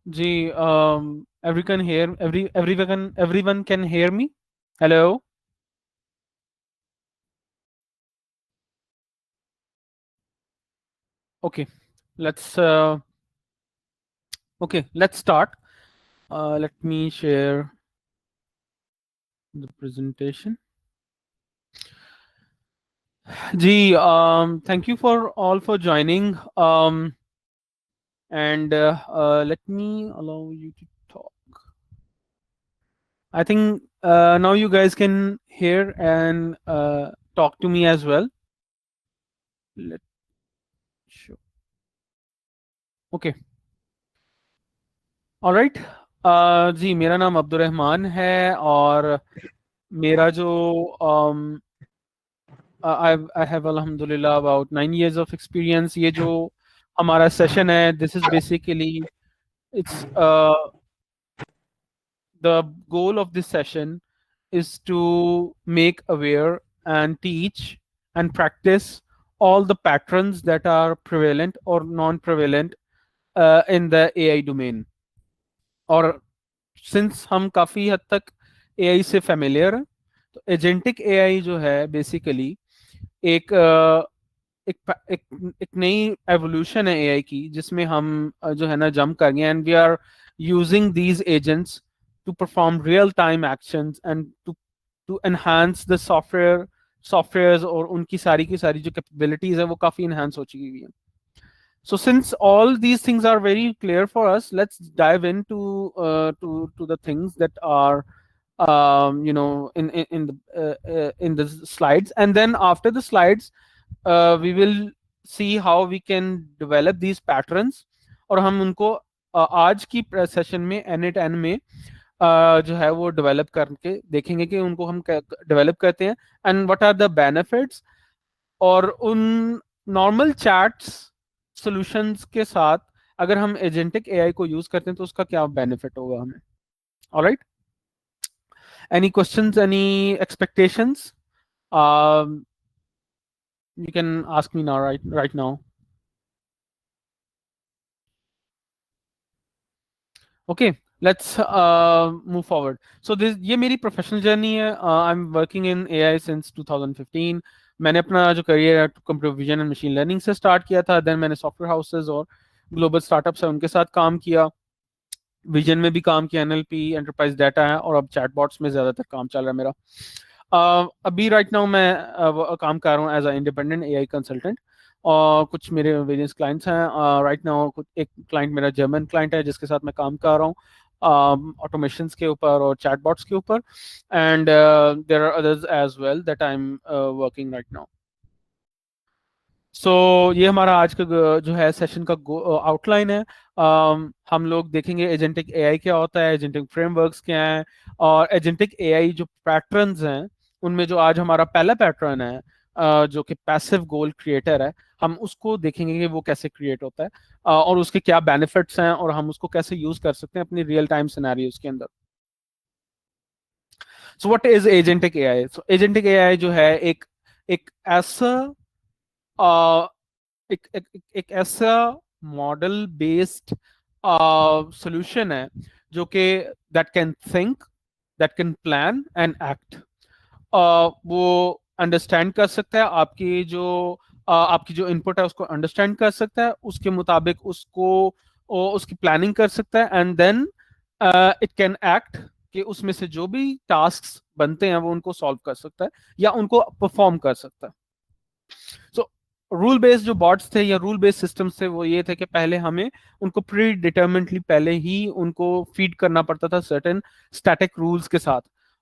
Ji, everyone can hear me. Hello. Okay, let's let's start. Let me share the presentation. Ji, thank you for all for joining. And let me allow you to talk. I think now you guys can hear and talk to me as well. Let show. Okay. All right. जी, मेरा नाम अब्दुल रहमान है और मेरा जो I have alhamdulillah about 9 years of experience. ये जो हमारा session है, this is basically it's the goal of this session is to make aware and teach and practice all the patterns that are prevalent or non-prevalent in the AI domain. और since हम काफ़ी हद तक AI से familiar हैं, तो agentic AI जो है बेसिकली एक एक नई एवोल्यूशन है एआई की, जिसमें हम जो है ना जंप करेंगे and we are using these agents to perform real time actions and to enhance the softwares, और उनकी सारी की सारी जो कैपेबिलिटीज है वो काफ़ी इनहांस हो चुकी हुई है. So since all these things are very clear for us, let's dive into to the things that are in the slides, and then after the slides, we will see how we can develop these patterns. और हम उनको आज की session में N8N में जो है वो डेवलप करके देखेंगे कि उनको हम डेवलप करते हैं and what are the benefits, और उन नॉर्मल चैट्स सॉल्यूशंस के साथ अगर हम एजेंटिक एआई को यूज करते हैं तो उसका क्या बेनिफिट होगा हमें. Alright, any questions, any expectations? You can ask me now, right now. Okay, let's move forward. So this ये मेरी प्रोफेशनल जर्नी है. I'm working in AI since 2015. मैंने अपना जो करियर है computer vision and machine learning से start किया था. देन मैंने सॉफ्टवेयर हाउसेज और ग्लोबल स्टार्टअप्स है उनके साथ काम किया. विजन में भी काम किया, एनएलपी, एंटरप्राइज डाटा है, और अब चैटबॉट्स में ज़्यादातर काम चल रहा है मेरा. अभी राइट नाउ मैं काम कर रहा हूँ as a independent AI consultant, और कुछ मेरे वेरियस क्लाइंट्स हैं. राइट नाउ कुछ एक क्लाइंट मेरा जर्मन क्लाइंट है जिसके साथ मैं काम कर रहा हूँ ऑटोमेशंस के ऊपर और चैटबॉट्स के ऊपर, and there are others as well that I am working right now. So ये हमारा आज का जो है सेशन का आउटलाइन है. हम लोग देखेंगे एजेंटिक एआई क्या होता है, एजेंटिक फ्रेमवर्क्स क्या हैं, और एजेंटिक एआई जो पैटर्न्स हैं उनमें जो आज हमारा पहला पैटर्न है जो कि पैसिव गोल क्रिएटर है, हम उसको देखेंगे कि वो कैसे क्रिएट होता है और उसके क्या बेनिफिट्स हैं और हम उसको कैसे यूज कर सकते हैं अपनी रियल टाइम सिनेरियोज के अंदर. So what is agentic AI? So agentic AI जो है एक एक ऐसा एक ऐसा मॉडल बेस्ड सॉल्यूशन है जो कि that can think, that can plan and act. वो अंडरस्टैंड कर सकता है आपकी जो इनपुट है उसको अंडरस्टैंड कर सकता है, उसके मुताबिक उसकी प्लानिंग कर सकता है, and then it can act कि उसमें से जो भी टास्क बनते हैं वो उनको सॉल्व कर सकता है या उनको परफॉर्म कर सकता है. सो रूल बेस्ड जो बॉट्स थे या रूल बेस्ड सिस्टम्स थे वो ये थे कि पहले हमें उनको प्री डिटर्मिनेटली पहले ही उनको फीड करना पड़ता था सर्टेन स्टैटिक रूल्स के साथ,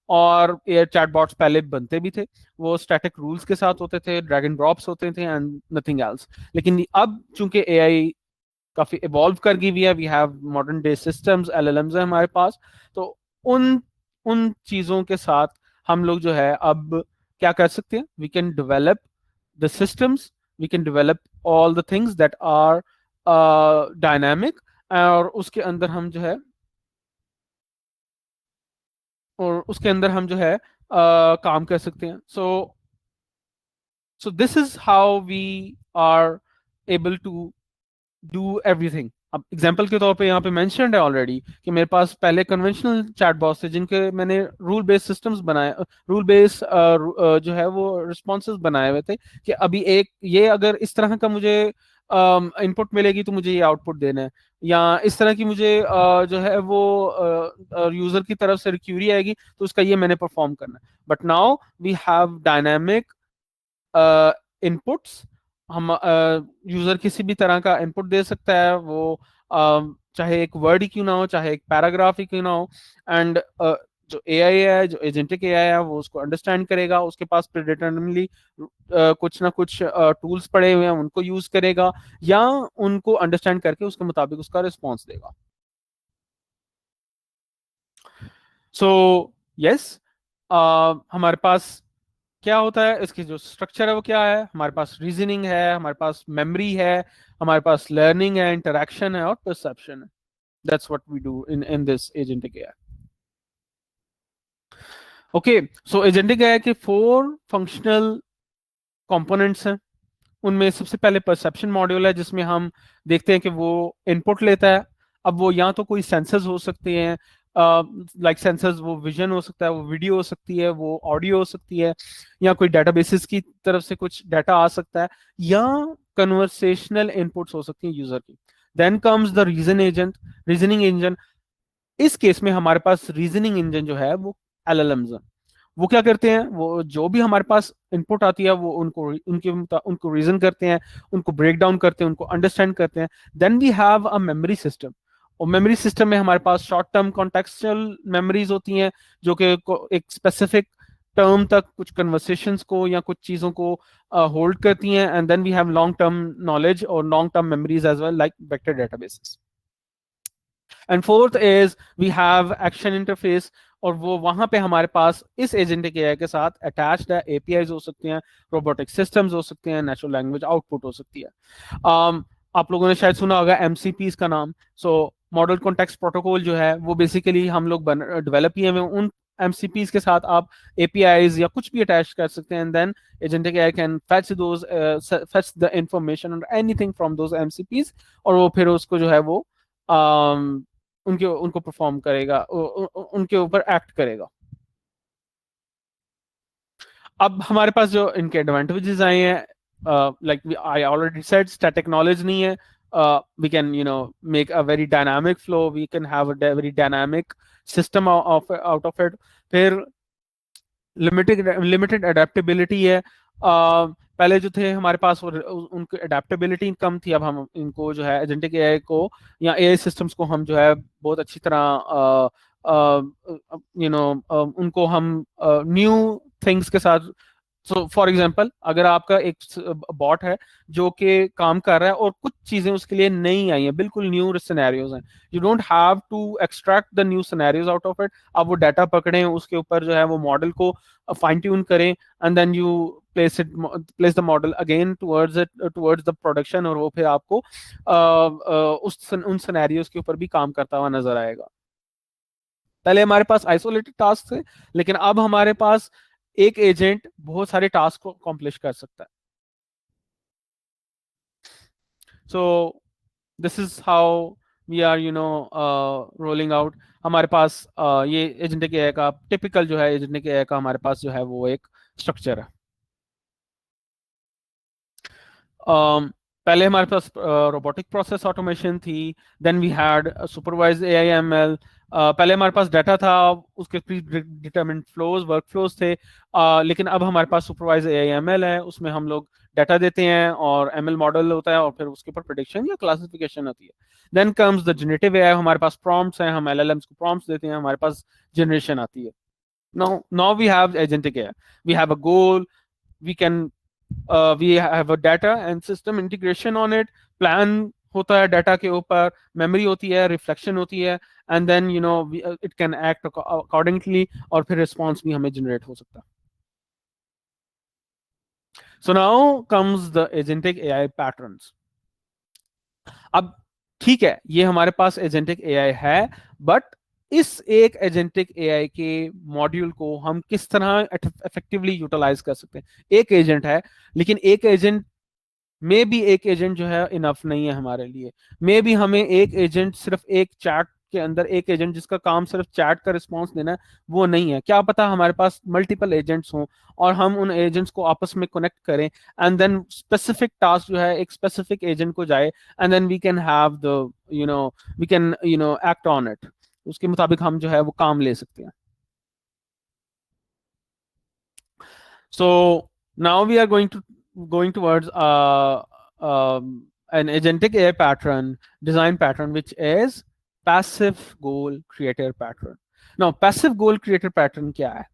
और एयर चैट बॉट्स पहले बनते भी थे वो स्टैटिक रूल्स के साथ होते थे, ड्रैग एंड ड्रॉप्स होते थे एंड नथिंग एल्स. लेकिन अब चूंकि एआई काफी इवॉल्व कर गई हुई है, we have modern day systems, LLMs है हमारे पास, तो उन उन चीजों के साथ हम लोग जो है अब क्या कर सकते हैं, we can develop the systems, we can develop all the things that are dynamic, और उसके अंदर हम जो है काम कर सकते हैं. So this is how we are able to do everything. अब एग्जांपल के तौर पे यहाँ पे मेंशन्ड है ऑलरेडी कि मेरे पास पहले कन्वेंशनल चैटबॉट्स थे जिनके मैंने रूल बेस्ड सिस्टम्स बनाए, रूल बेस्ड जो है वो रिस्पॉन्सेज बनाए हुए थे कि अभी एक ये अगर इस तरह का मुझे इनपुट मिलेगी तो मुझे ये आउटपुट देना है, या इस तरह की मुझे जो है वो यूजर की तरफ से रिक्यूरी आएगी तो उसका ये मैंने परफॉर्म करना है। But now we have dynamic inputs. हम यूजर किसी भी तरह का इनपुट दे सकता है, वो चाहे एक वर्ड ही क्यों ना हो, चाहे एक पैराग्राफ ही क्यों ना हो, एंड जो एआई है, जो एजेंटिक एआई है, वो उसको अंडरस्टैंड करेगा, उसके पास प्रीडिटरमिनली कुछ ना कुछ टूल्स पड़े हुए हैं, उनको यूज करेगा या उनको अंडरस्टैंड करके उसके मुताबिक उसका रिस्पॉन्स देगा। सो यस, हमारे पास क्या होता है, इसकी जो स्ट्रक्चर है वो क्या है, हमारे पास रीजनिंग है, हमारे पास मेमोरी है, हमारे पास लर्निंग है, इंटरेक्शन है और परसेप्शन है। That's what we do in this agentic AI. Okay, so agentic AI के 4 फंक्शनल कंपोनेंट्स हैं। उनमें सबसे पहले परसेप्शन मॉड्यूल है जिसमें हम देखते हैं कि वो इनपुट लेता है। अब वो या तो कोई सेंसर्स हो सकते हैं, लाइक सेंसर्स, वो विजन हो सकता है, वो वीडियो हो सकती है, वो ऑडियो हो सकती है, या कोई डेटाबेसेस की तरफ से कुछ डाटा आ सकता है, या कन्वर्सेशनल इनपुट्स हो सकती हैं यूजर की। Then comes the reasoning engine. इस केस में हमारे पास रीजनिंग इंजन जो है वो एलएलएम्स है। वो क्या करते हैं, वो जो भी हमारे पास इनपुट आती है वो उनको रीजन करते हैं, उनको ब्रेक डाउन करते हैं, उनको अंडरस्टैंड करते हैं। Then we have a memory system, और मेमोरी सिस्टम में हमारे पास शॉर्ट टर्म कॉन्टेक्सचुअल मेमोरीज होती हैं जो कि एक स्पेसिफिक टर्म तक कुछ कन्वर्सेशंस को या कुछ चीजों को होल्ड करती हैं। And then we have long term knowledge और long term memories as well, like vector databases. And fourth is we have action interface, और वो वहां पे हमारे पास इस एजेंटिक एआई के साथ अटैच्ड है एपीआईज हो सकते हैं, रोबोटिक सिस्टम्स हो सकते हैं, नेचुरल लैंग्वेज आउटपुट हो सकती है। आप लोगों ने शायद सुना होगा एमसीपीज का नाम। सो मॉडल कॉन्टेक्स्ट प्रोटोकॉल जो है वो बेसिकली हम लोग डेवलप किए हुए उन एमसीपीज के साथ आप एपीआईज या कुछ भी अटैच कर सकते हैं, and then agentic AI can fetch the information or anything from those MCPs, और वो फिर उसको जो है वो उनके उनको परफॉर्म करेगा, उनके ऊपर एक्ट करेगा। अब हमारे पास जो इनके एडवांटेजेस आए हैं, like I already said, static knowledge नहीं है, we can make a very dynamic flow, we can have a very dynamic system of out of it. फिर लिमिटेड अडेप्टेबिलिटी है। पहले जो थे हमारे पास उनकी अडेप्टेबिलिटी कम थी, अब हम इनको जो है एजेंटिक एआई को या एआई सिस्टम्स को हम जो है बहुत अच्छी तरह उनको हम न्यू थिंग्स के साथ। सो फॉर एग्जाम्पल, अगर आपका एक बॉट है जो कि काम कर रहा है और कुछ चीजें उसके लिए नई आई हैं, बिल्कुल न्यू सिनेरियोज हैं, you don't have to extract the new scenarios out of it. आप वो डाटा पकड़ें, उसके ऊपर जो है वो मॉडल को फाइन ट्यून करें, and then you place the model again towards the production, और वो फिर आपको उन सिनेरियोज के ऊपर भी काम करता हुआ नजर आएगा। पहले हमारे पास आइसोलेटेड टास्क थे, लेकिन अब हमारे पास एक एजेंट बहुत सारे टास्क को अकॉम्प्लिश कर सकता है। So this is how we are rolling out. हमारे पास ये एजेंटिक एआई का टिपिकल जो है, एजेंटिक एआई का हमारे पास जो है वो एक स्ट्रक्चर है। पहले हमारे पास रोबोटिक प्रोसेस ऑटोमेशन थी, then we had supervised AI ML. पहले हमारे पास डाटा था, उसके predetermined flows workflows थे, लेकिन अब हमारे पास सुपरवाइज्ड एआई एमएल है, उसमें हम लोग डाटा देते हैं और एमएल मॉडल होता है और फिर उसके ऊपर प्रिडिक्शन या क्लासिफिकेशन होती है। Then comes the generative AI, हमारे पास प्रॉम्प्ट्स हैं, हम एलएलएम्स को प्रॉम्प्ट्स देते हैं, हमारे पास जनरेशन आती है। Now we have agentic AI, we have a goal, we can we have a data and system integration on it, plan होता है डाटा के ऊपर, मेमोरी होती है, रिफ्लेक्शन होती है, and then it can act accordingly, और फिर रिस्पॉन्स भी हमें जनरेट हो सकता है। So now comes the agentic AI patterns. अब ठीक है, ये हमारे पास एजेंटिक एआई है, बट इस एक एजेंटिक एआई के मॉड्यूल को हम किस तरह इफेक्टिवली यूटिलाइज कर सकते हैं। एक एजेंट है, लेकिन एक एजेंट मे बी एक एजेंट जो है इनफ नहीं है हमारे लिए, मे बी हमें एक एजेंट, सिर्फ एक चैट के अंदर एक एजेंट जिसका काम सिर्फ चैट का रिस्पॉन्स देना है, वो नहीं है। क्या पता हमारे पास मल्टीपल एजेंट्स हों और हम उन एजेंट्स को आपस में कनेक्ट करें, एंड देन स्पेसिफिक टास्क जो है एक स्पेसिफिक एजेंट को जाए, and then we can have the we can act on it, उसके मुताबिक हम जो है वो काम ले सकते हैं। So now we are going towards an agentic AI pattern, design pattern, which is passive goal creator pattern. Now, passive goal creator pattern क्या है?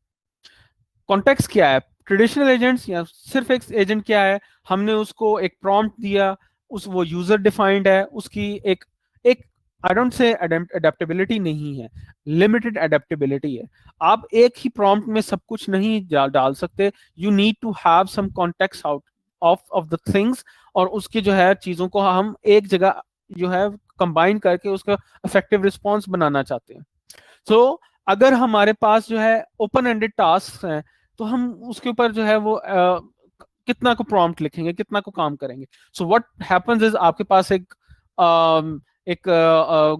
कॉन्टेक्स्ट क्या है? ट्रेडिशनल एजेंट्स या सिर्फ एक एजेंट क्या है, हमने उसको एक प्रॉम्प्ट दिया, उस वो यूजर डिफाइंड है, उसकी एक एक आई डोंट से अडेप्टेबिलिटी नहीं है, लिमिटेड अडेप्टेबिलिटी है। आप एक ही प्रॉम्प्ट में सब कुछ नहीं डाल सकते, you need to have some context out of the things, और उसकी जो है चीजों को हम एक जगह जो है कंबाइन करके उसका इफेक्टिव रिस्पॉन्स बनाना चाहते हैं। सो अगर हमारे पास जो है ओपन एंडेड टास्क हैं, तो हम उसके ऊपर जो है वो कितना को प्रॉम्प्ट लिखेंगे, कितना को काम करेंगे। सो व्हाट हैपेंस इज, आपके पास एक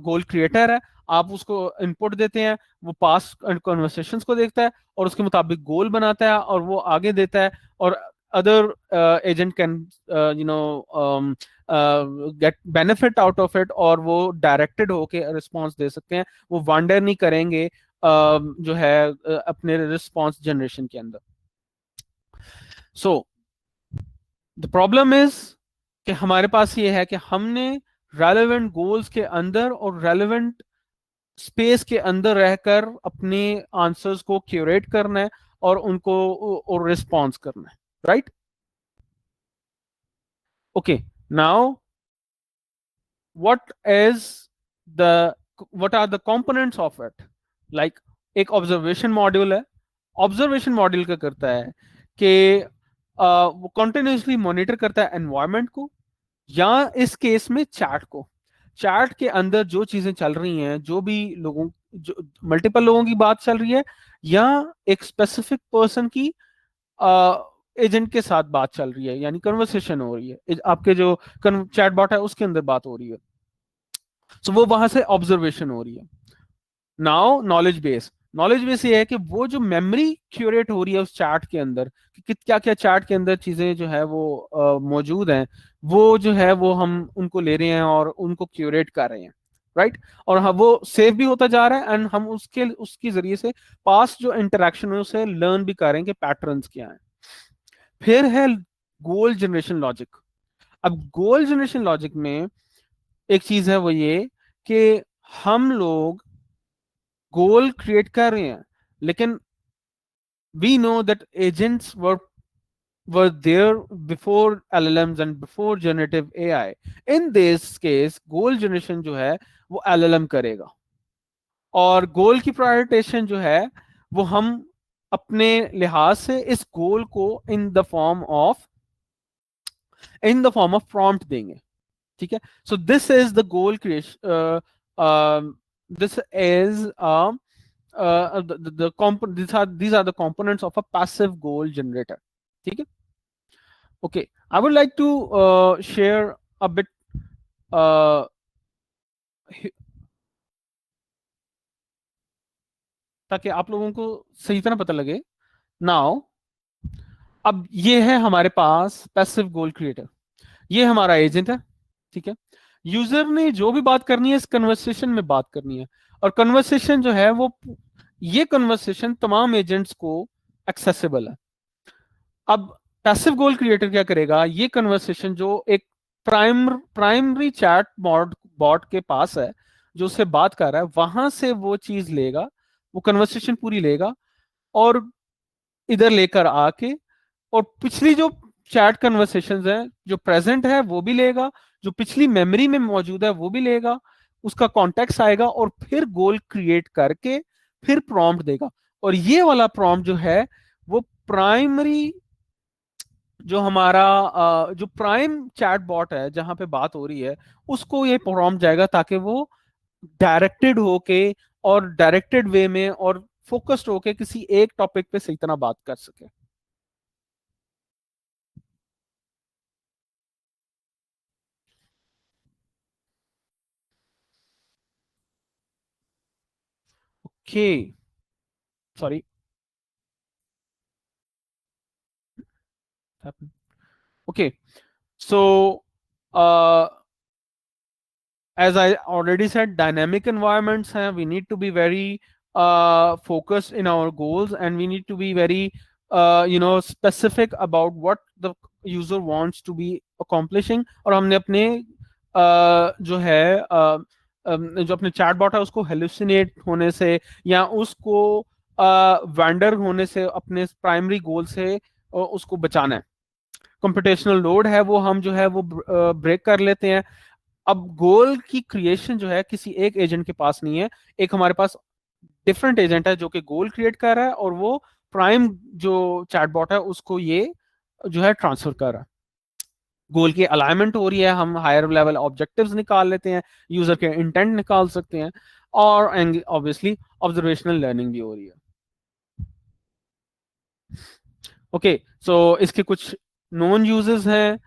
गोल क्रिएटर है, आप उसको इनपुट देते हैं, वो पास कन्वर्सेशंस को देखता है और उसके मुताबिक गोल बनाता है और वो आगे देता है, और other agent can get benefit out of it, और वो डायरेक्टेड होके रिस्पॉन्स दे सकते हैं, वो वांडर नहीं करेंगे जो है अपने रिस्पॉन्स जनरेशन के अंदर। सो द प्रॉब्लम इज कि हमारे पास ये है कि हमने रेलेवेंट गोल्स के अंदर और रेलेवेंट स्पेस के अंदर रहकर अपने आंसर्स को क्यूरेट करना है और उनको और रिस्पॉन्स करना है, right? Okay, now what is the what are the components of it, like एक ऑब्जर्वेशन मॉड्यूल है। ऑब्जर्वेशन मॉड्यूल क्या करता है कि वो कंटिन्यूसली मॉनिटर करता है एनवायरनमेंट को, या इस केस में चैट को। चैट के अंदर जो चीजें चल रही हैं, जो भी लोगों, जो मल्टीपल लोगों की बात चल रही है, या एक स्पेसिफिक पर्सन की एजेंट के साथ बात चल रही है, यानी कन्वर्सेशन हो रही है, आपके जो चैट बॉट है उसके अंदर बात हो रही है, तो वो वहां से ऑब्जर्वेशन हो रही है। नाउ नॉलेज बेस ये है कि वो जो मेमोरी क्यूरेट हो रही है उस चार्ट के अंदर, कि क्या क्या चार्ट के अंदर चीजें जो है वो मौजूद हैं, वो जो है वो हम उनको ले रहे हैं और उनको क्यूरेट कर रहे हैं, राइट? और हाँ, वो सेव भी होता जा रहा है, एंड हम उसकी जरिए से पास्ट जो इंटरेक्शन है उसे लर्न भी कर रहे हैं कि पैटर्न्स क्या हैं। फिर है गोल जनरेशन लॉजिक। अब गोल जनरेशन लॉजिक में एक चीज है वो ये कि हम लोग गोल क्रिएट कर रहे हैं, लेकिन we know that agents were there before LLMs and before generative AI. In this case goal generation जो है वो LLM करेगा, और गोल की प्रायोरिटेशन जो है वो हम अपने लिहाज से इस गोल को in the form of prompt देंगे, ठीक है? So this is the goal creation, this is these are the components of a passive goal generator, ठीक है? Okay, I would like to share a bit uh, ताकि आप लोगों को सही तरह पता लगे। नाउ अब ये है हमारे पास पैसिव गोल क्रिएटर, ये हमारा एजेंट है, ठीक है? यूजर ने जो भी बात करनी है इस कन्वर्सेशन में बात करनी है, और कन्वर्सेशन जो है वो, ये कन्वर्सेशन तमाम एजेंट्स को एक्सेसिबल है। अब पैसिव गोल क्रिएटर क्या करेगा, ये कन्वर्सेशन जो एक प्राइमरी चैट बॉट के पास है, जो उससे बात कर रहा है, वहां से वो चीज लेगा, वो कन्वर्सेशन पूरी लेगा, और इधर लेकर आके, और पिछली जो चैट कन्वर्सेशंस हैं जो प्रेजेंट है वो भी लेगा, जो पिछली मेमोरी में मौजूद है वो भी लेगा, उसका कॉन्टेक्स्ट आएगा, और फिर गोल क्रिएट करके फिर प्रॉम्प्ट देगा। और ये वाला प्रॉम्प्ट जो है वो प्राइमरी, जो हमारा जो प्राइम चैट बॉट है जहां पे बात हो रही है, उसको ये प्रॉम्प्ट जाएगा, ताकि वो डायरेक्टेड होके और डायरेक्टेड वे में और फोकस्ड होके किसी एक टॉपिक पे सही तरह बात कर सके। Okay, sorry. Happened. Okay, so uh, as I already said, dynamic environments have, we need to be very focused in our goals, and we need to be very specific about what the user wants to be accomplishing. और हमने अपने जो है जो अपने chatbot है उसको hallucinate होने से या उसको वेंडर होने से अपने प्राइमरी गोल से उसको बचाना है। कंप्यूटेशनल लोड है वो हम जो है वो ब्रेक कर लेते हैं। अब गोल की क्रिएशन जो है किसी एक एजेंट के पास नहीं है, एक हमारे पास डिफरेंट एजेंट है जो कि गोल क्रिएट कर रहा है, और वो प्राइम जो चैटबॉट है उसको ये जो है ट्रांसफर कर रहा है। गोल की अलाइनमेंट हो रही है, हम हायर लेवल ऑब्जेक्टिव्स निकाल लेते हैं, यूजर के इंटेंट निकाल सकते हैं, और ऑब्वियसली ऑब्जर्वेशनल लर्निंग भी हो रही है। ओके, सो इसके कुछ नॉन यूजेस हैं।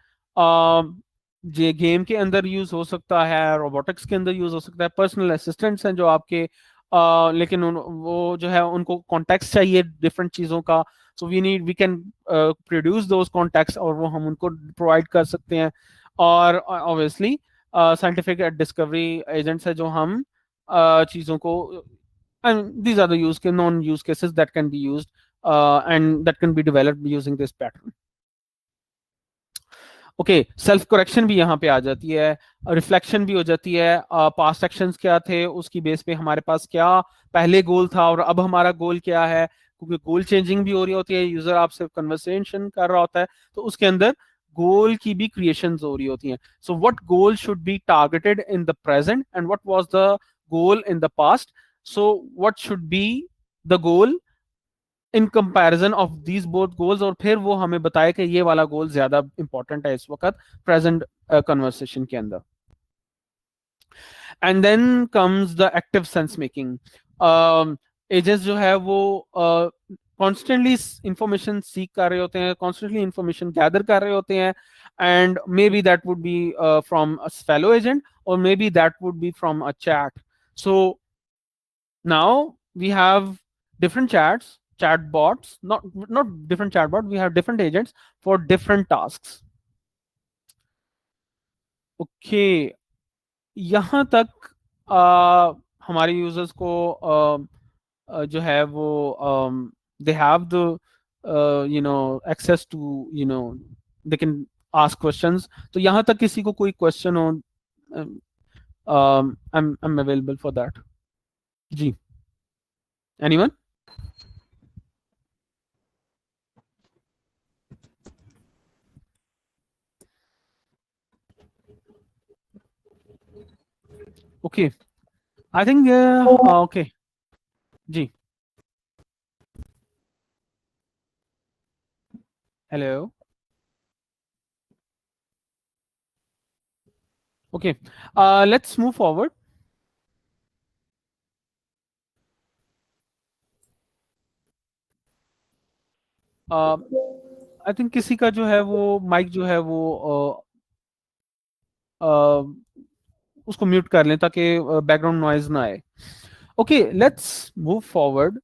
ये गेम के अंदर यूज हो सकता है, रोबोटिक्स के अंदर यूज हो सकता है, पर्सनल असिस्टेंट्स हैं जो आपके लेकिन वो जो है उनको कॉन्टेक्स्ट चाहिए डिफरेंट चीज़ों का, so we can produce those context और वो हम उनको प्रोवाइड कर सकते हैं। और ऑब्वियसली साइंटिफिक डिस्कवरी एजेंट्स है जो हम चीज़ों को, and these are the non use cases that can be used and that can be developed using this pattern. Okay, self correction भी यहाँ पे आ जाती है, रिफ्लेक्शन भी हो जाती है, पास्ट एक्शंस क्या थे उसकी बेस पे हमारे पास क्या पहले गोल था और अब हमारा गोल क्या है, क्योंकि गोल चेंजिंग भी हो रही होती है, यूजर आपसे कन्वर्सेशन कर रहा होता है, तो उसके अंदर गोल की भी क्रिएशन हो रही होती हैं। So what goal should be targeted in the present and what was the goal in the past, so what should be the goal in comparison of these both goals, और फिर वो हमें बताए कि ये वाला गोल ज्यादा इंपॉर्टेंट है इस वक्त प्रेजेंट कन्वर्सेशन के अंदर। And then comes the active sense making. Agents जो है वो कॉन्स्टेंटली इंफॉर्मेशन सीख कर रहे होते हैं, कॉन्स्टेंटली इंफॉर्मेशन गैदर कर रहे होते हैं, and maybe that would be from a fellow agent और maybe that would be from a chat. So now we have different chat bots, not different chatbot, we have different agents for different tasks. Okay, यहाँ तक हमारे users को जो है वो they have the access to they can ask questions. तो यहाँ तक किसी को कोई क्वेश्चन हो, I'm available for that. जी, anyone? Okay, I think okay, जी, hello. Okay, let's move forward. I think किसी का जो है वो माइक जो है वो उसको म्यूट कर लें ताकि बैकग्राउंड नॉइज ना आए। Okay, let's move forward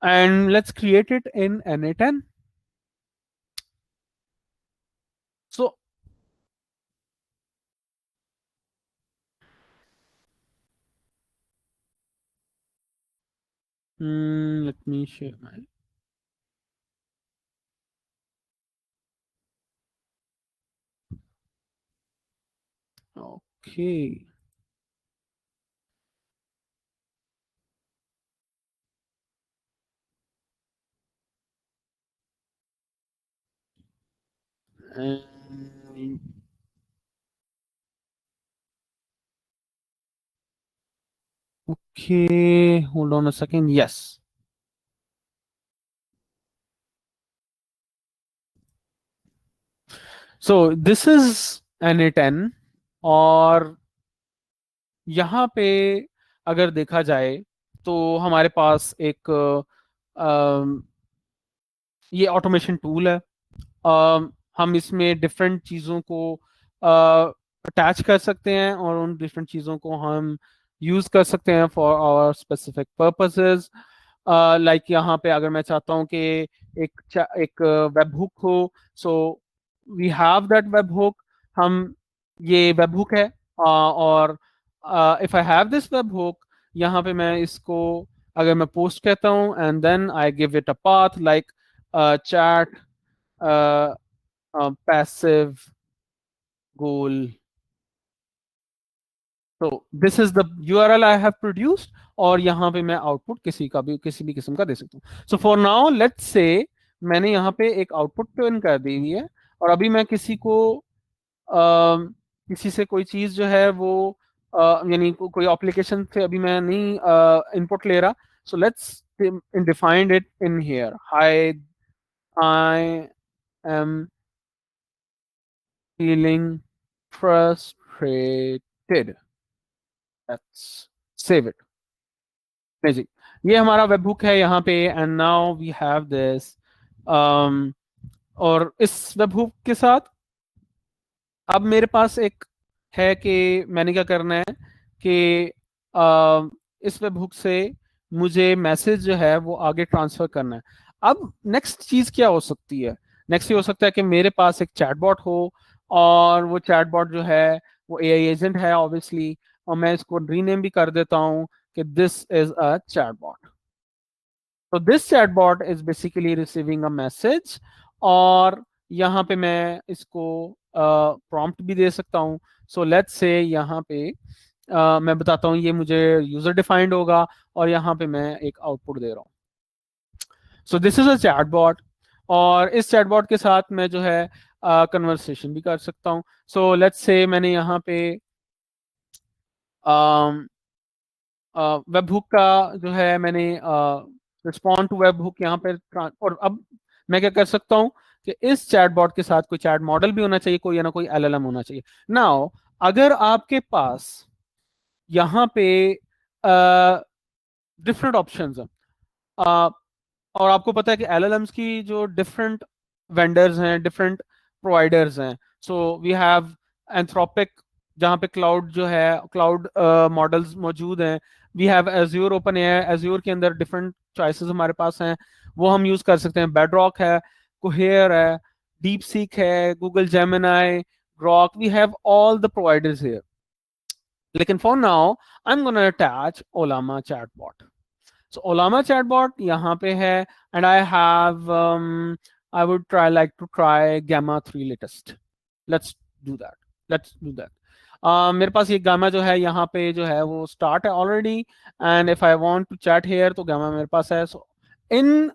and let's create it in n8n. So let me share my. Okay. And okay, hold on a second. Yes. So this is n8n, और यहाँ पे अगर देखा जाए तो हमारे पास एक ये ऑटोमेशन टूल है। हम इसमें डिफरेंट चीज़ों को अटैच कर सकते हैं और उन डिफरेंट चीज़ों को हम यूज कर सकते हैं for our specific purposes. Like यहाँ पे अगर मैं चाहता हूँ कि एक वेब हुक हो, so we have that webhook. हम ये वेब हुक है, और if I have this webhook, यहाँ पे मैं इसको अगर मैं पोस्ट कहता हूँ and then I give it a path like chat passive goal, तो this is the URL I have produced, और यहाँ पे मैं आउटपुट किसी भी किस्म का दे सकता हूँ। So for now let's say मैंने यहाँ पे एक आउटपुट पिन कर दी हुई है, और अभी मैं किसी से कोई चीज जो है वो यानी कोई एप्लीकेशन से अभी मैं नहीं इनपुट ले रहा। So let's defined it in here, hi I am feeling frustrated, let's save it. जी, ये हमारा वेब हुक है यहाँ पे, and now we have this. और इस वेब हुक के साथ अब मेरे पास एक है कि मैंने क्या करना है कि इस वेब हुक से मुझे मैसेज जो है वो आगे ट्रांसफर करना है। अब नेक्स्ट चीज क्या हो सकती है? नेक्स्ट ये हो सकता है कि मेरे पास एक चैटबॉट हो, और वो चैटबॉट जो है वो एआई एजेंट है ऑब्वियसली, और मैं इसको रीनेम भी कर देता हूँ कि दिस इज अ चैटबॉट। तो this chatbot is basically receiving a message, और यहाँ पे मैं इसको प्रॉम्प्ट भी दे सकता हूँ। सो लेट्स से यहाँ पे मैं बताता हूँ ये मुझे यूजर डिफाइंड होगा, और यहाँ पे मैं एक आउटपुट दे रहा हूँ। सो दिस इज अ चैटबॉट, और इस चैटबॉट के साथ मैं जो है कन्वर्सेशन भी कर सकता हूँ। सो लेट्स से मैंने यहाँ पे वेब हुक का जो है मैंने रिस्पॉन्ड टू वेब हुक यहाँ पे और अब मैं क्या कर सकता हूँ कि इस चैटबॉट के साथ कोई चैट मॉडल भी होना चाहिए, कोई या ना कोई एलएलएम होना चाहिए। नाउ अगर आपके पास यहाँ पे डिफरेंट ऑप्शंस हैं, और आपको पता है कि एलएलएम्स की जो डिफरेंट वेंडर्स हैं, डिफरेंट प्रोवाइडर्स हैं। सो वी हैव एंथ्रोपिक, जहाँ पे क्लाउड जो है क्लाउड मॉडल्स मौजूद हैं। We have Azure OpenAI, Azure के अंदर डिफरेंट चॉइसेस हमारे पास हैं, वो हम यूज कर सकते हैं। बेडरॉक है, कोहेयर है, डीप सीक है, Google Gemini, Grok, we have all the providers here. लेकिन for now I am gonna attach Ollama chatbot. So Olama chatbot यहाँ पे है, and I have I would try like to try Gamma 3 latest. Let's do that. Let's do that. मेरे पास ये gamma जो है यहाँ पे जो है वो स्टार्ट है already, and if I want to chat here तो गामा मेरे पास है। So in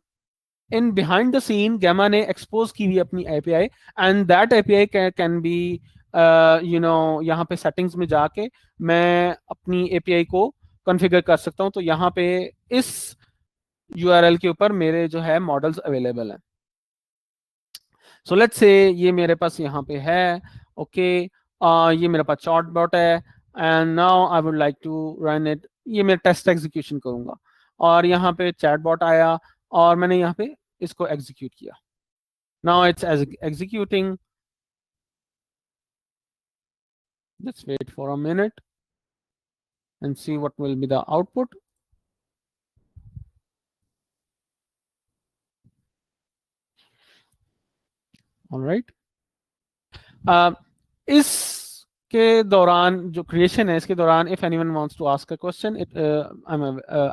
in behind the scene गामा ने एक्सपोज की हुई अपनी API, and that API can be यहाँ पे सेटिंग्स में जाके मैं अपनी एपीआई को कॉन्फ़िगर कर सकता हूँ। तो यहाँ पे इस यूआरएल के ऊपर मेरे जो है मॉडल्स अवेलेबल हैं। सो लेट्स से ये मेरे पास यहाँ पे है। ओके, ये मेरे पास चैटबॉट है, and now I would like to run it. ये मैं टेस्ट एग्जीक्यूशन करूंगा, और यहाँ पे चैटबॉट आया, और मैंने यहाँ पे इसको एग्जीक्यूट किया। Now it's executing. Let's wait for a minute and see what will be the output. All right. इसके दौरान जो क्रिएशन है, इसके दौरान if anyone wants to ask a question, it I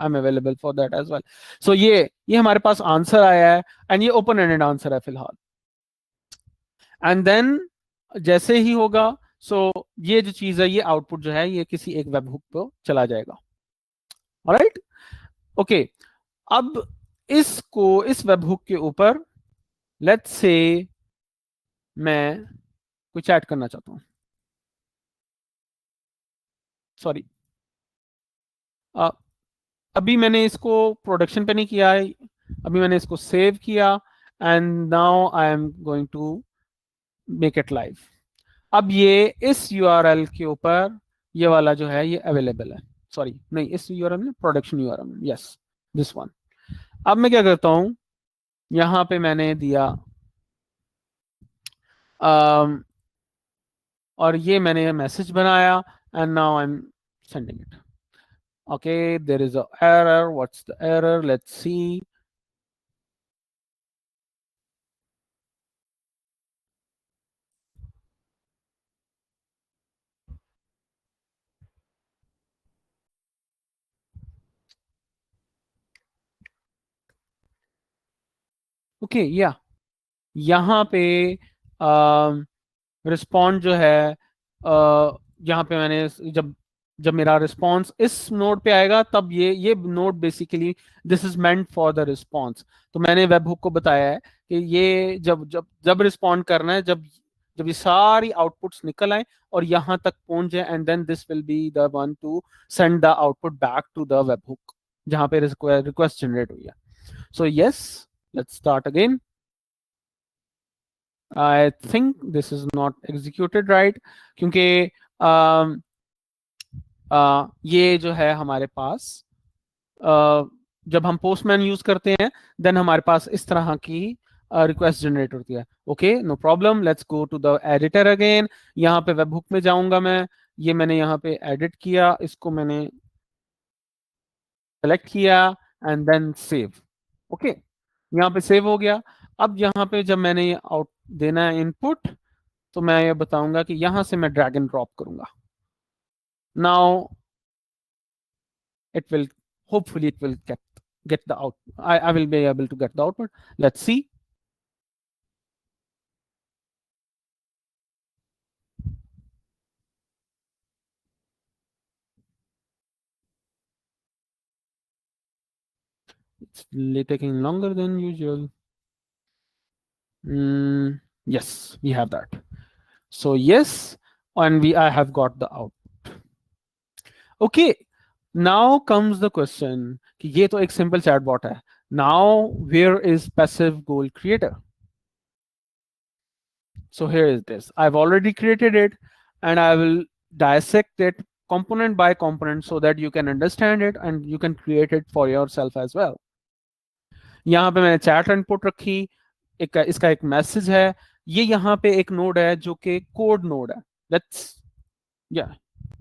am available for that as well. So ये हमारे पास answer आया है, एंड ये ओपन एंडेड आंसर है फिलहाल। एंड देन जैसे ही होगा, सो ये जो चीज है, ये आउटपुट जो है ये किसी एक वेब हुक पे चला जाएगा। Alright, okay. अब इस वेब हुक के ऊपर लेट्स से मैं कुछ ऐड करना चाहता हूँ। सॉरी, अभी मैंने इसको प्रोडक्शन पे नहीं किया है, अभी मैंने इसको सेव किया, and now I am going to make it live. अब ये इस यूआरएल के ऊपर ये वाला जो है ये अवेलेबल है। सॉरी नहीं, इस यूआरएल में प्रोडक्शन यूआरएल में, यस दिस वन। अब मैं क्या करता हूँ, यहाँ पे मैंने दिया और ये मैंने मैसेज बनाया, and now I am sending it. Okay, there is a error. What's the error? Let's see. Okay या यहाँ पे रिस्पॉन्ड जो है, यहाँ पे मैंने जब जब मेरा रिस्पॉन्स इस नोड पे आएगा तब ये node basically this is meant for the response. तो मैंने वेब हुक को बताया है कि ये जब जब जब रिस्पॉन्ड करना है, जब जब ये सारी आउटपुट्स निकल आए और यहाँ तक पहुंच जाए, and then this will be the one to send the output back to the webhook जहाँ पे रिक्वेस्ट जनरेट हुई है। So yes, let's start again. I think this is not executed right, क्योंकि ये जो है हमारे पास जब हम पोस्टमैन यूज करते हैं देन हमारे पास इस तरह की रिक्वेस्ट जनरेट होती है। Okay, no problem, let's go to the editor again. यहाँ पे वेब हुक में जाऊंगा मैं, ये मैंने यहाँ पे एडिट किया, इसको मैंने सेलेक्ट किया एंड देन सेव। ओके, यहाँ पे सेव हो गया। अब यहाँ पे जब मैंने ये आउट देना है इनपुट, तो मैं ये बताऊंगा कि यहां से मैं ड्रैग एंड ड्रॉप करूंगा। Now it will, hopefully it will get the out, I will be able to get the output. Let's see. It's taking longer than usual. Yes, we have that. So yes, and I have got the output. Okay, now comes the question कि ये तो एक simple chatbot है. Now where is passive goal creator? So here is this. I've already created it, and I will dissect it component by component so that you can understand it and you can create it for yourself as well. यहाँ पे मैंने chat input रखी, एक इसका एक message है, ये यहाँ पे एक नोड है जो कि कोड नोड है। लेट्स या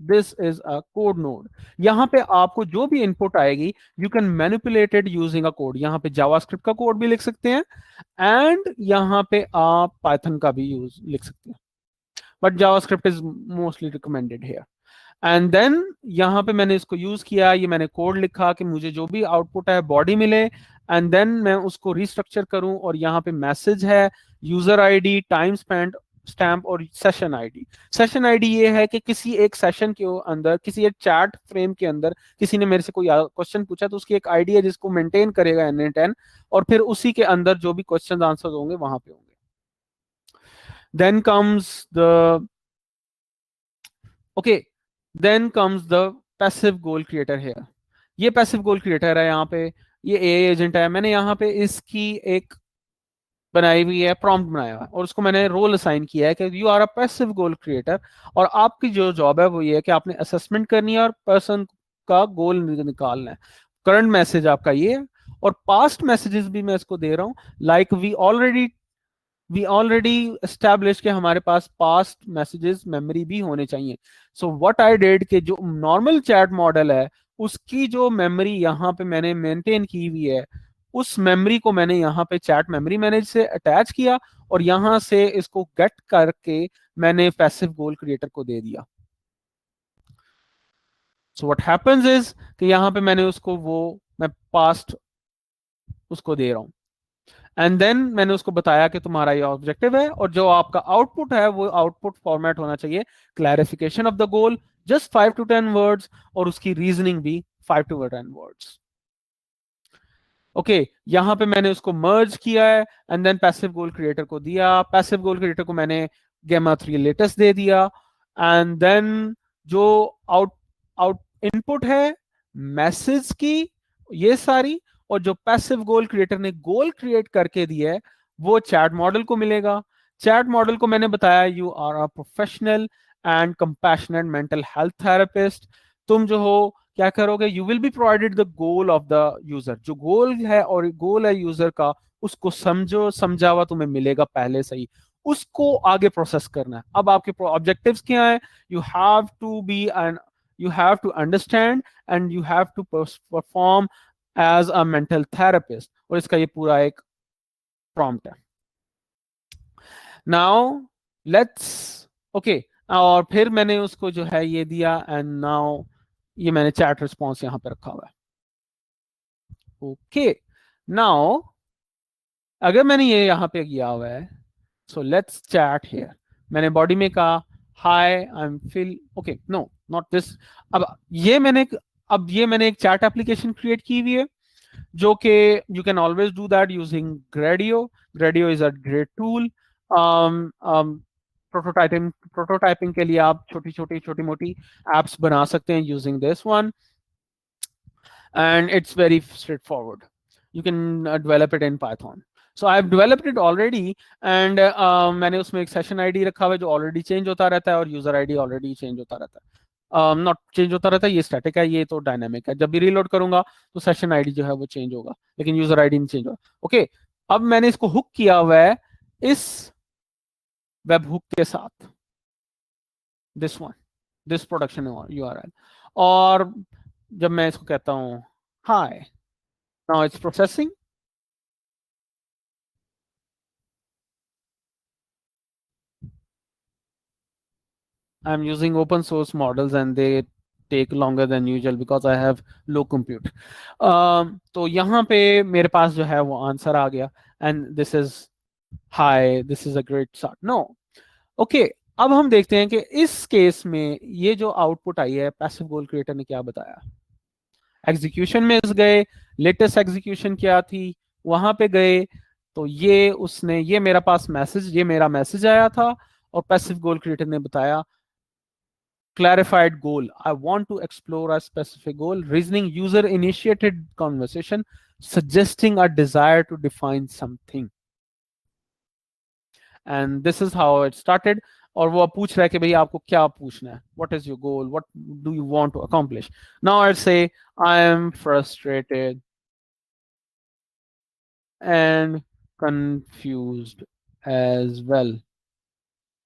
this is a code node. यहाँ पे आपको जो भी इनपुट आएगी you can manipulate it using a code. यहाँ पे जावास्क्रिप्ट का कोड भी लिख सकते हैं एंड यहाँ पे आप पाइथन का भी यूज लिख सकते हैं, but JavaScript is mostly recommended here. And then यहाँ पे मैंने इसको यूज किया, ये मैंने कोड लिखा कि मुझे जो भी आउटपुट है बॉडी मिले, एंड देन मैं उसको रिस्ट्रक्चर करूं, और यहाँ पे मैसेज है, user ID, time spend stamp और सेशन आईडी। सेशन आईडी ये है कि किसी एक सेशन के अंदर, किसी एक चैट फ्रेम के अंदर किसी ने मेरे से कोई क्वेश्चन पूछा तो उसकी एक आईडी है जिसको मेंटेन करेगा N10, और फिर उसी के अंदर जो भी क्वेश्चन आंसर होंगे वहां पे होंगे। Then comes the okay, then comes the passive goal creator here. ये पैसिव गोल क्रिएटर है, यहाँ पे ये ए एजेंट है। मैंने यहाँ पे इसकी एक बनाई हुई है, प्रॉम्प्ट बनाया हुआ है, और उसको मैंने रोल असाइन किया है कि you are a passive goal creator, और आपकी जो जॉब है वो ये है कि आपने असेसमेंट करनी है और पर्सन का गोल निकालना है। करंट मैसेज आपका ये है, और पास्ट मैसेजेस भी मैं इसको दे रहा हूँ। लाइक वी ऑलरेडी एस्टैब्लिश के हमारे पास पास्ट मैसेजेस मेमोरी भी होने चाहिए। सो व्हाट आई डिड कि जो नॉर्मल चैट मॉडल है उसकी जो मेमोरी यहाँ पे मैंने मेंटेन की हुई है, उस मेमोरी को मैंने यहाँ पे चैट मेमोरी मैनेज से अटैच किया, और यहाँ से इसको गेट करके मैंने पैसिव गोल क्रिएटर को दे दिया। सो व्हाट हैपेंस इज कि यहाँ पे मैंने उसको मैं पास्ट उसको दे रहा हूँ, एंड देन मैंने उसको बताया कि तुम्हारा ये ऑब्जेक्टिव है, और जो आपका आउटपुट है वो आउटपुट फॉर्मेट होना चाहिए clarification of the goal, just 5 to 10 words, और उसकी रीजनिंग भी 5 to 10 वर्ड्स। ओके, यहाँ पे मैंने उसको मर्ज किया है, and then passive goal creator को दिया। पैसिव गोल क्रिएटर को मैंने गेमा 3 लेटेस्ट दे दिया, एंड देन जो आउट आउट इनपुट है मैसेज की ये सारी, और जो पैसिव गोल क्रिएटर ने गोल क्रिएट करके दिया है वो चैट मॉडल को मिलेगा। चैट मॉडल को मैंने बताया you are a professional and compassionate mental health therapist. तुम जो हो क्या करोगे, you will be provided the goal of the user. जो गोल है और गोल है यूजर का, उसको समझो, समझा हुआ तुम्हें मिलेगा पहले से ही, उसको आगे प्रोसेस करना है। अब आपके ऑब्जेक्टिव्स क्या है, you have to be an you have to understand and you have to perform as a mental therapist. और इसका ये पूरा एक prompt है. Now let's okay. और फिर मैंने उसको जो है ये दिया एंड नाउ ये मैंने चैट रिस्पॉन्स यहाँ पे रखा हुआ है. ओके, नाउ अगर मैंने ये यहाँ पे किया हुआ है, सो लेट्स चैट हियर. मैंने बॉडी में कहा hi I am feel okay, no not this. अब ये मैंने एक चैट एप्लीकेशन क्रिएट की हुई है जो कि you can always do that using Gradio. Gradio is a great tool. Prototyping के लिए आप छोटी मोटी एप्स बना सकते हैं using this one, and it's very straightforward. You can develop it in Python. So I've developed it already, and मैंने उसमें एक सेशन आईडी रखा हुआ है जो ऑलरेडी चेंज होता रहता है और यूजर आईडी ऑलरेडी चेंज होता रहता है. नॉट चेंज होता रहता है, ये स्टैटिक है, ये तो डायनामिक है. जब भी रीलोड करूंगा तो सेशन आईडी जो है वो चेंज होगा, लेकिन यूजर आईडी नहीं चेंज होगा. ओके, अब मैंने इसको हुक किया हुआ है इस वेब हुक के साथ, this one, this production URL. और जब मैं इसको कहता हूँ हाय, now it's processing. I'm using open source models and they take longer than usual because I have low compute. तो यहाँ पे मेरे पास जो है वो आंसर आ गया and this is hi, this is a great start. No, okay. अब हम देखते हैं कि इस केस में ये जो आउटपुट आई है, पैसिव गोल क्रिएटर ने क्या बताया. एग्जीक्यूशन में गए, लेटेस्ट एग्जीक्यूशन क्या थी वहां पे गए, तो ये उसने ये मेरा पास मैसेज, ये मेरा मैसेज आया था और पैसिव गोल क्रिएटर ने बताया clarified goal. I want to explore a specific goal. Reasoning user initiated conversation, suggesting a desire to define something. And this is how it started. और वो पूछ रहा है कि भाई आपको क्या पूछना है. What is your goal? What do you want to accomplish? Now I'll say I am frustrated and confused as well.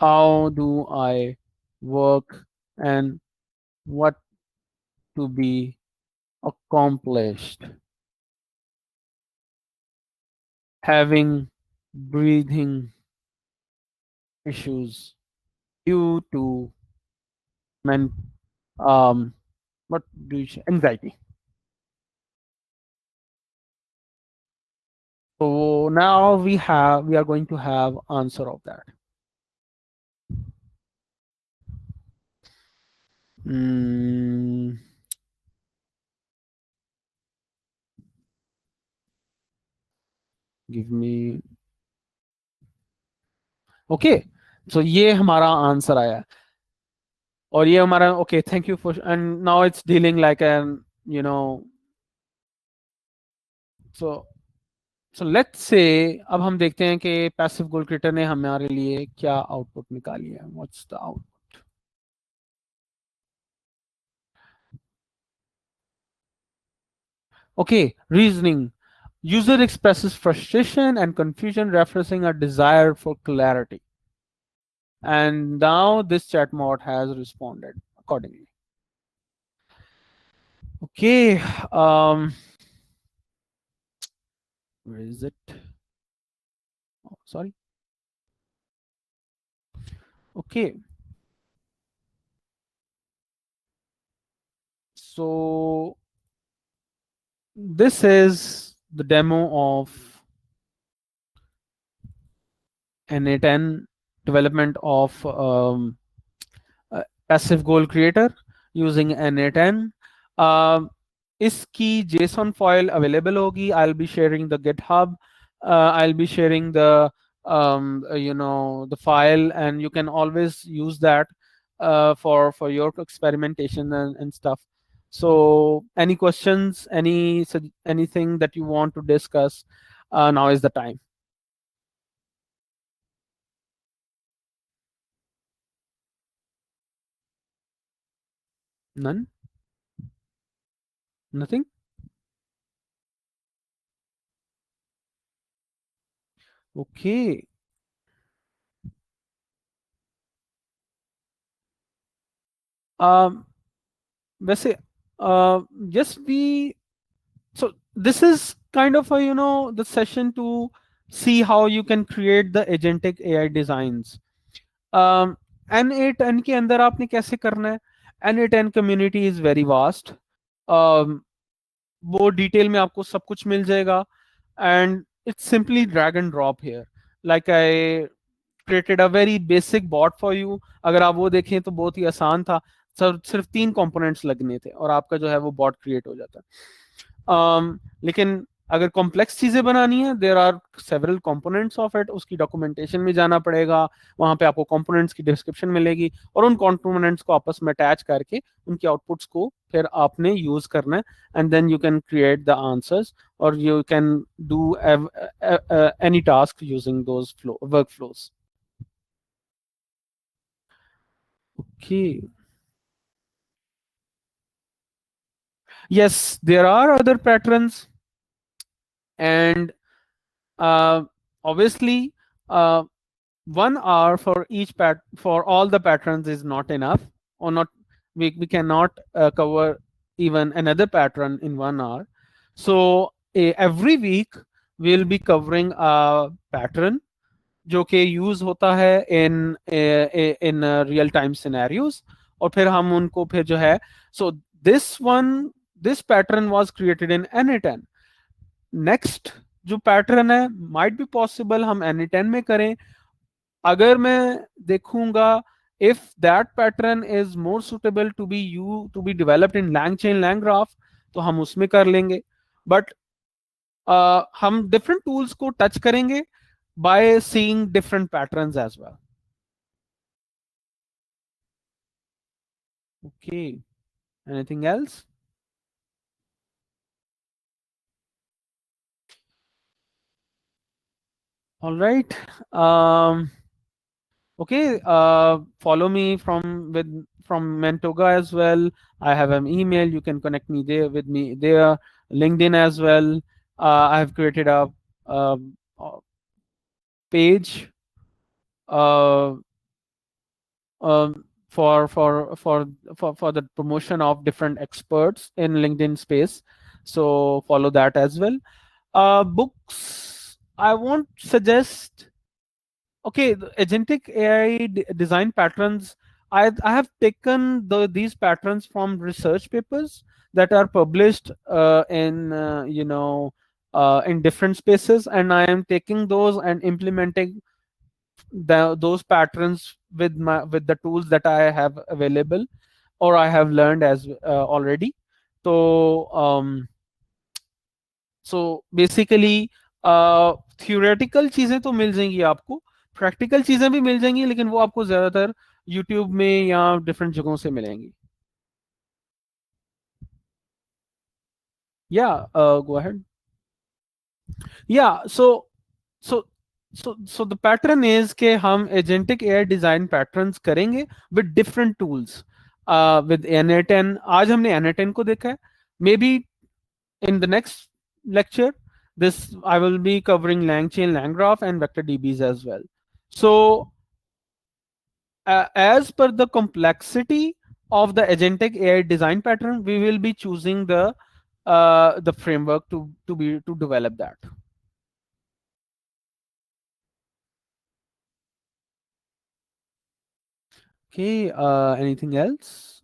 How do I work and what to be accomplished? Having breathing issues due to men um what do you say, anxiety. So now we are going to have answer of that. Mm, give me okay. So ये हमारा answer आया और ये हमारा okay. Thank you for and now it's dealing like an you know so so let's say अब हम देखते हैं कि पैसिव गोल क्रिएटर ने हमारे लिए क्या आउटपुट निकाली है. What's the output? Okay, reasoning. User expresses frustration and confusion, referencing a desire for clarity. And now this chat mod has responded accordingly. Okay, where is it? Oh, sorry. Okay. So this is the demo of NA10 development of passive goal creator using NA10. इसकी JSON file available होगी. I'll be sharing the GitHub. I'll be sharing the the file, and you can always use that for your experimentation and stuff. So any questions, anything that you want to discuss, now is the time. None? Nothing? Okay. Um, वैसे just we so this is kind of a the session to see how you can create the agentic AI designs. N8N के अंदर आपने कैसे करना है? N8N community is very vast. वो detail में आपको सब कुछ मिल जाएगा, and it's simply drag and drop here, like I created a very basic bot for you. अगर आप वो देखें तो बहुत ही आसान था, सर सिर्फ 3 कंपोनेंट्स लगने थे और आपका जो है वो बॉट क्रिएट हो जाता है। लेकिन अगर कॉम्प्लेक्स चीजें बनानी है, there are several components of it, उसकी डॉक्यूमेंटेशन में जाना पड़ेगा, वहां पे आपको कंपोनेंट्स की डिस्क्रिप्शन मिलेगी, और उन कंपोनेंट्स को आपस में अटैच करके उनके आउटपुट्स को फिर आपने यूज करना है, and then you can create the answers, और you can do any task using those flow workflows. Okay, yes, there are other patterns, and uh, obviously, 1 hour for each for all the patterns is not enough, or not. We cannot cover even another pattern in 1 hour. So every week we'll be covering a pattern जो कि use होता है in real time scenarios, और फिर हम उनको फिर जो है, so this pattern was created in N8N। Next जो पैटर्न है, माइट बी पॉसिबल हम N8N में करें। अगर मैं देखूंगा, if that pattern is more suitable to be developed in LangChain LangGraph, तो हम उसमें कर लेंगे। बट हम डिफरेंट टूल्स को टच करेंगे by seeing different patterns as well. Okay, anything else? Alright, okay, follow me from Mentoga as well. I have an email. You can connect me there with me there. LinkedIn as well. I have created a page uh, for the promotion of different experts in LinkedIn space. So follow that as well. Books, I won't suggest. Okay, the agentic AI design patterns. I have taken these patterns from research papers that are published in different spaces, and I am taking those and implementing those patterns with the tools that I have available, or I have learned as already. So so basically theoretical चीजें तो मिल जाएंगी आपको, practical चीजें भी मिल जाएंगी, लेकिन वो आपको ज्यादातर यूट्यूब में या डिफरेंट जगहों से मिलेंगी। या गो अहेड। या सो सो द पैटर्न इज के हम एजेंटिक एआई डिजाइन पैटर्न्स करेंगे with different tools, with N8N। आज हमने N8N को देखा है, may be in the next lecture, this I will be covering LangChain, LangGraph, and vector DBs as well. So as per the complexity of the agentic AI design pattern, we will be choosing the framework to develop that. Okay, anything else?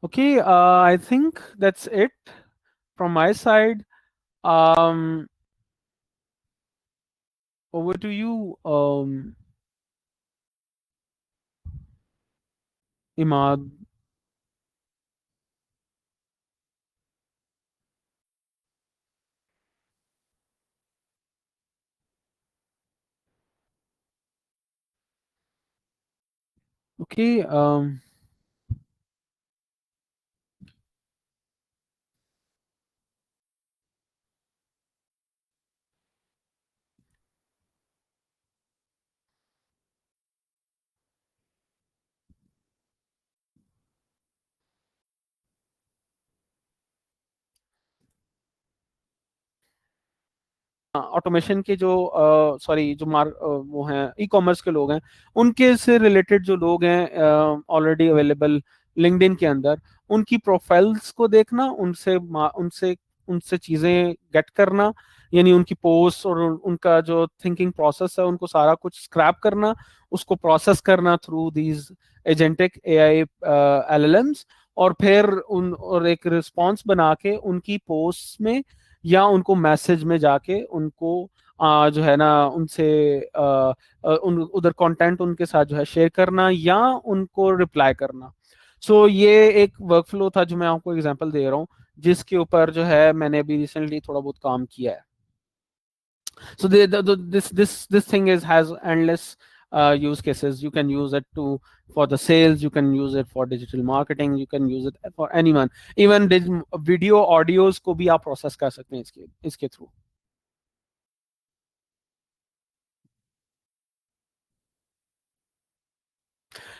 Okay, I think that's it from my side. Um, Over to you, Imad. Okay, automation के जो sorry जो वो हैं e commerce के लोग हैं, उनके से रिलेटेड जो लोग हैं ऑलरेडी अवेलेबल लिंक्डइन के अंदर, उनकी प्रोफाइल्स को देखना, उनसे उनसे चीजें गेट करना, यानी उनकी पोस्ट और उनका जो थिंकिंग प्रोसेस है उनको सारा कुछ स्क्रैप करना, उसको प्रोसेस करना through these agentic AI LLMs, और फिर उन और एक रिस्पॉन्स बना के उनकी पोस्ट में या उनको मैसेज में जाके उनको जो है ना उनसे उधर कंटेंट उनके साथ जो है शेयर करना या उनको रिप्लाई करना। सो ये एक वर्कफ्लो था जो मैं आपको एग्जांपल दे रहा हूँ, जिसके ऊपर जो है मैंने अभी रिसेंटली थोड़ा बहुत काम किया है। So this thing is has endless use cases. You can use it to for the sales. You can use it for digital marketing. You can use it for anyone. Even video audios को भी आप process कर सकते हैं इसके through.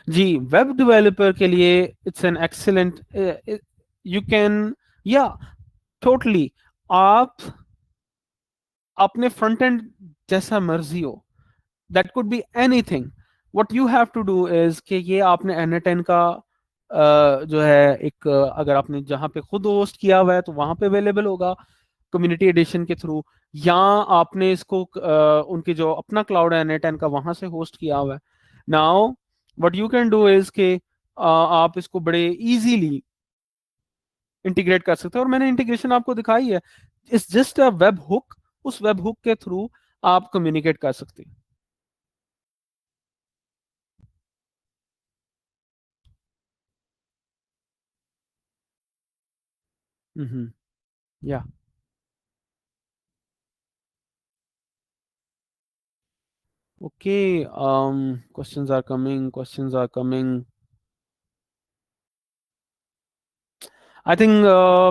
जी, web developer के लिए it's an excellent, you can, या टोटली, आप अपने फ्रंट एंड जैसा मर्जी हो, that could be anything. What you have to do is कि ये आपने N10 का जो है एक अगर आपने जहाँ पे खुद होस्ट किया हुआ है तो वहां पे अवेलेबल होगा कम्युनिटी एडिशन के थ्रू, या आपने इसको उनके जो अपना क्लाउड है N10 का वहां से होस्ट किया हुआ है। Now what you can do is के आप इसको बड़े इजीली इंटीग्रेट कर सकते हो, और मैंने इंटीग्रेशन आपको दिखाई है। It's just a web hook, उस वेब हुक के थ्रू आप कम्युनिकेट कर सकते हैं। Mm-hmm. Yeah. Okay. Questions are coming. Questions are coming. I think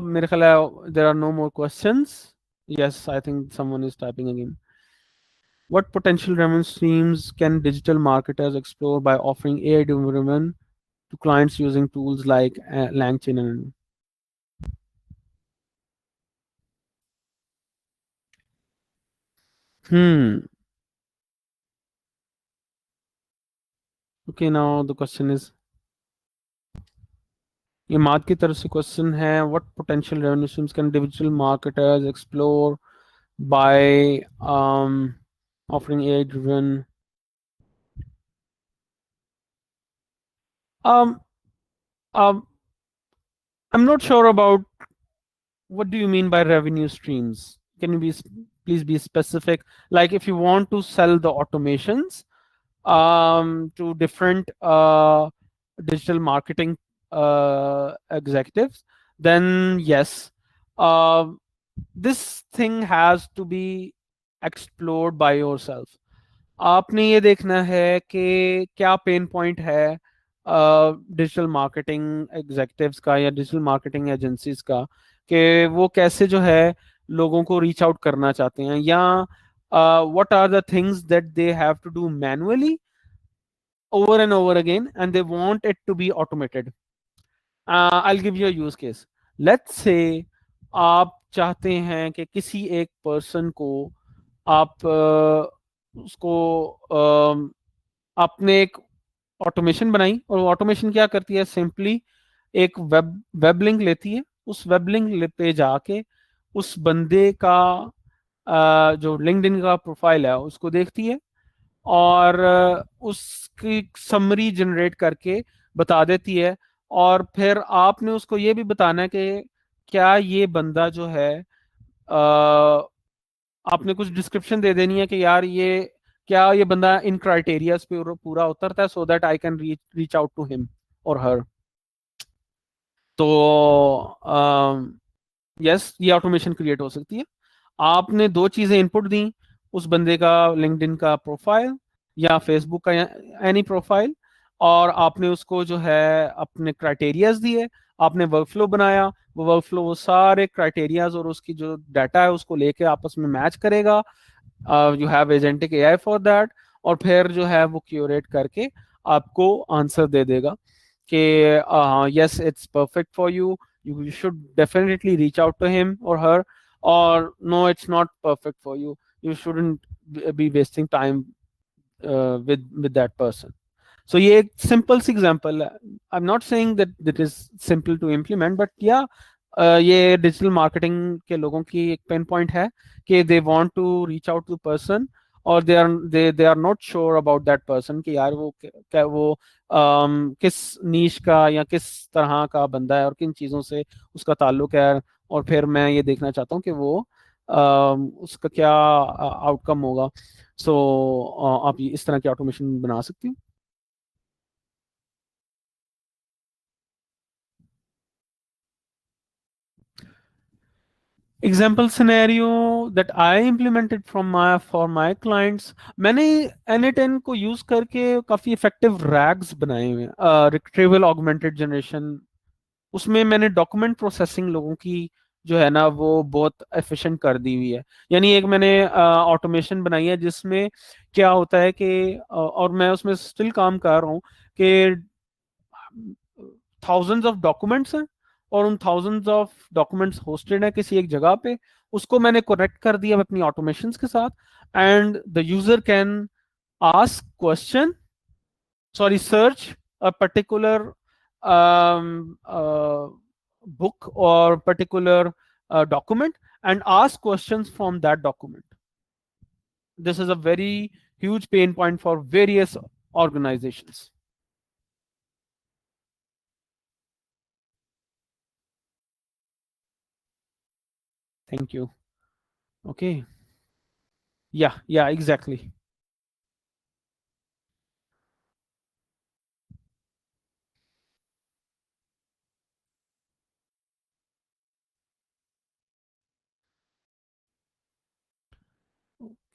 मेरे ख्याल है there are no more questions. Yes, I think someone is typing again. What potential revenue streams can digital marketers explore by offering AI-driven to clients using tools like LangChain and hmm. Okay, now the question is, ये Mark की तरफ से question है, what potential revenue streams can digital marketers explore by offering AI driven um um I'm not sure about what do you mean by revenue streams. Can you please be specific, like if you want to sell the automations to different digital marketing executives, then yes, uh, this thing has to be explored by yourself. आपने ये देखना है कि क्या pain point है digital marketing एग्जेक्टिव्स का या digital marketing agencies का, कि वो कैसे जो है लोगों को रीच आउट करना चाहते हैं, या what are the things that they have to do manually over and over again and they want it to be automated. I'll give you a use case. Let's say आप चाहते हैं कि किसी एक पर्सन को आप उसको आपने एक ऑटोमेशन बनाई, और वो ऑटोमेशन क्या करती है, सिंपली एक वेब लिंक लेती है, उस वेब लिंक पे जाके उस बंदे का जो लिंक्डइन का प्रोफाइल है उसको देखती है, और उसकी समरी जनरेट करके बता देती है। और फिर आपने उसको ये भी बताना है कि क्या ये बंदा जो है आपने कुछ डिस्क्रिप्शन दे देनी है कि यार ये क्या ये बंदा इन क्राइटेरियाज पे पूरा उतरता है, so that I can reach out to him और हर। तो यस, ये ऑटोमेशन क्रिएट हो सकती है। आपने दो चीजें इनपुट दी, उस बंदे का लिंक्डइन का प्रोफाइल या फेसबुक का एनी प्रोफाइल, और आपने उसको जो है अपने क्राइटेरियाज दिए, आपने वर्कफ्लो बनाया, वो वर्कफ्लो वो सारे क्राइटेरियाज और उसकी जो डाटा है उसको लेके आपस में मैच करेगा। You have agentic AI for that, और फिर जो है वो क्यूरेट करके आपको आंसर दे देगा कि yes, it's perfect for you, you should definitely reach out to him or her, or no, it's not perfect for you, you shouldn't be wasting time with that person. So ये एक simple सी example है. I'm not saying that it is simple to implement, but yeah, ये digital marketing के लोगों की एक pain point है कि they want to reach out to the person, और they are not sure about that person कि यार वो क्या वो किस नीश का या किस तरह का बंदा है और किन चीज़ों से उसका ताल्लुक है, और फिर मैं ये देखना चाहता हूँ कि वो उसका क्या आउटकम होगा. सो आप इस तरह की ऑटोमेशन बना सकती हो. Example scenario that I implemented from my for my clients. मैंने N8N को यूज करके काफी इफेक्टिव रैग्स बनाए हुए हैं, रिट्रीवल ऑगमेंटेड जनरेशन. उसमें मैंने डॉक्यूमेंट प्रोसेसिंग लोगों की जो है ना वो बहुत एफिशिएंट कर दी हुई है. यानी एक मैंने ऑटोमेशन बनाई है जिसमें क्या होता है कि और मैं उसमें स्टिल काम कर रहा हूँ कि थाउजेंड्स ऑफ डॉक्यूमेंट्स हैं, और उन थाउजेंड्स ऑफ डॉक्यूमेंट्स होस्टेड है किसी एक जगह पे. उसको मैंने कनेक्ट कर दिया अपनी ऑटोमेशंस के साथ, and the user can ask question, sorry, search a particular book or particular document and ask questions from that document. This is a very huge pain point for various organizations. Thank you. Okay. Yeah, exactly.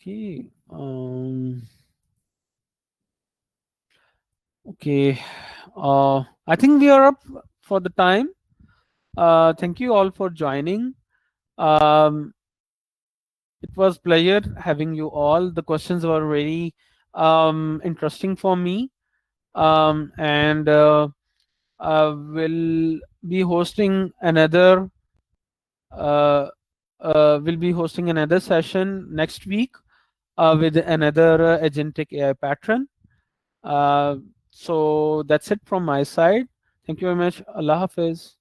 Okay. Okay. I think we are up for the time. Thank you all for joining. Um, it was pleasure having you all. The questions were very interesting for me. And we'll be hosting another uh, we'll be hosting another session next week with another agentic AI patron. Uh, so that's it from my side. Thank you very much. Allah Hafiz.